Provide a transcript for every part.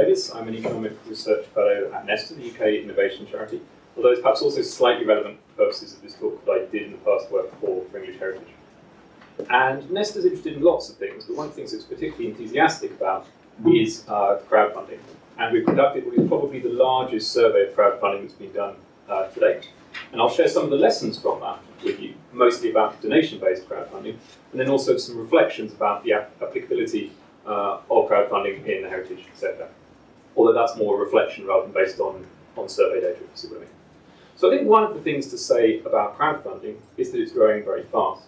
Davies. I'm an economic research fellow at Nesta, the UK innovation charity, although it's perhaps also slightly relevant for purposes of this talk that I did in the past work for English Heritage. And Nesta's interested in lots of things, but one of the things it's particularly enthusiastic about is crowdfunding. And we've conducted what is probably the largest survey of crowdfunding that's been done to date. And I'll share some of the lessons from that with you, mostly about donation-based crowdfunding, and then also some reflections about the applicability of crowdfunding in the heritage sector. Although that's more a reflection rather than based on survey data, if you see what I mean. So I think one of the things to say about crowdfunding is that it's growing very fast.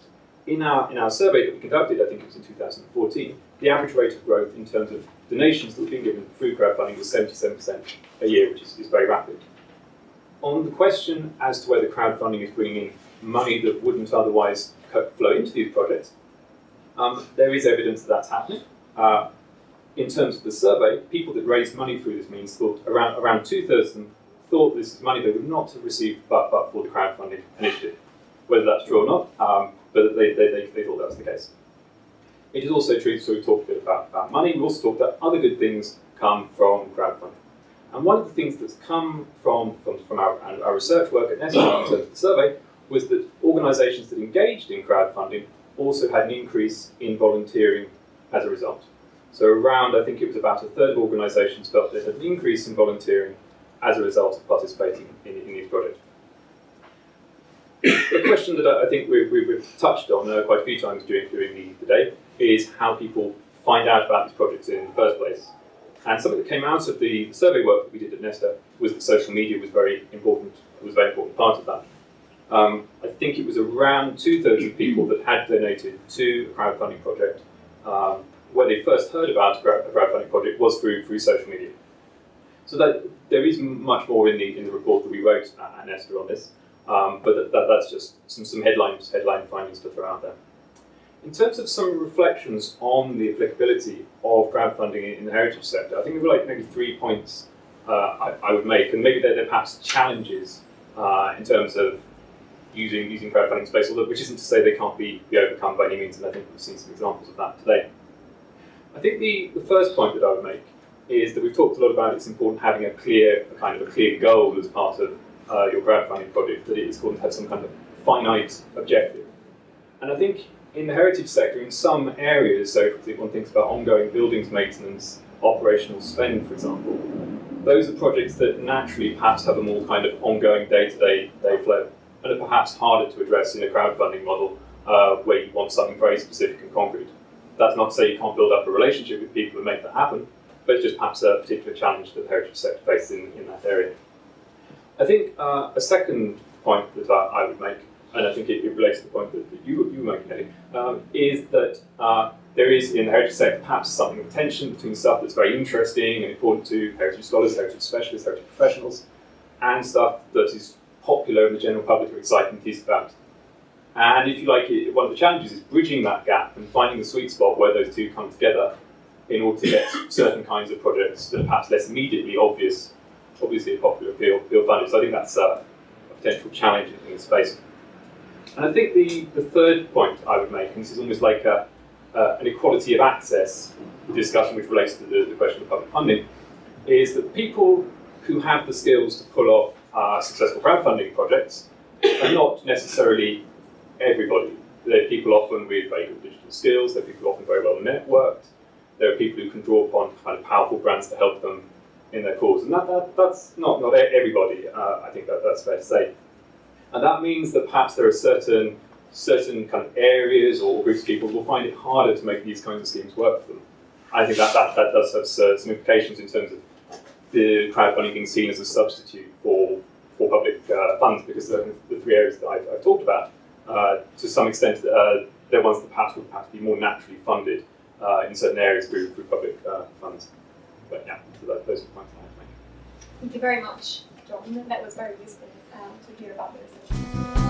In our survey that we conducted, I think it was in 2014, the average rate of growth in terms of donations that were being given through crowdfunding was 77% a year, which is very rapid. On the question as to whether crowdfunding is bringing in money that wouldn't otherwise flow into these projects, there is evidence that that's happening. In terms of the survey, people that raised money through this means thought around 2/3 of them thought this is money they would not have received but for the crowdfunding initiative. Whether that's true or not, but they thought that was the case. It is also true, so we talked a bit about money, we also talked that other good things come from crowdfunding. And one of the things that's come from our research work at Nesta in terms of the survey was that organisations that engaged in crowdfunding also had an increase in volunteering as a result. So around, I think it was about a third of organisations felt they had an increase in volunteering as a result of participating in these projects. The question that I think we've touched on quite a few times during the day is how people find out about these projects in the first place. And something that came out of the survey work that we did at Nesta was that social media was very important. It was a very important part of that. I think it was around 2/3 of people that had donated to a crowdfunding project. Where they first heard about a crowdfunding project was through social media. So that there is much more in the report that we wrote at Nesta on this, but that's just some headline findings to throw out there. In terms of some reflections on the applicability of crowdfunding in the heritage sector, I think there were maybe 3 points I would make, and maybe they're perhaps challenges in terms of using crowdfunding space, although which isn't to say they can't be overcome by any means, and I think we've seen some examples of that today. I think the first point that I would make is that we've talked a lot about it's important having a clear goal as part of your crowdfunding project, that it is important to have some kind of finite objective. And I think in the heritage sector, in some areas, so if one thinks about ongoing buildings maintenance, operational spend, for example, those are projects that naturally perhaps have a more kind of ongoing day-to-day flow, and are perhaps harder to address in a crowdfunding model where you want something very specific and concrete. That's not to say you can't build up a relationship with people and make that happen, but it's just perhaps a particular challenge that the heritage sector faces in that area. I think a second point that I would make, and I think it relates to the point that you were making, Eddie, is that there is in the heritage sector perhaps something of tension between stuff that's very interesting and important to heritage scholars, heritage specialists, heritage professionals, and stuff that is popular in the general public or exciting piece about. And if you like, one of the challenges is bridging that gap and finding the sweet spot where those two come together in order to get certain kinds of projects that are perhaps less immediately obviously a popular appeal funded. So I think that's a potential challenge in the space. And I think the third point I would make, and this is almost like an equality of access discussion which relates to the question of public funding, is that people who have the skills to pull off successful crowdfunding projects are not necessarily everybody. There are people often with very good digital skills, there are people often very well networked, there are people who can draw upon kind of powerful brands to help them in their cause. And that's not everybody, I think that's fair to say. And that means that perhaps there are certain kind of areas or groups of people who will find it harder to make these kinds of schemes work for them. I think that does have some implications in terms of the crowdfunding being seen as a substitute for public funds, because the three areas that I've talked about, to some extent, they're ones that perhaps would be more naturally funded in certain areas through public funds. But yeah, so those are the points I have to make. Thank you very much, John. That was very useful to hear about the research.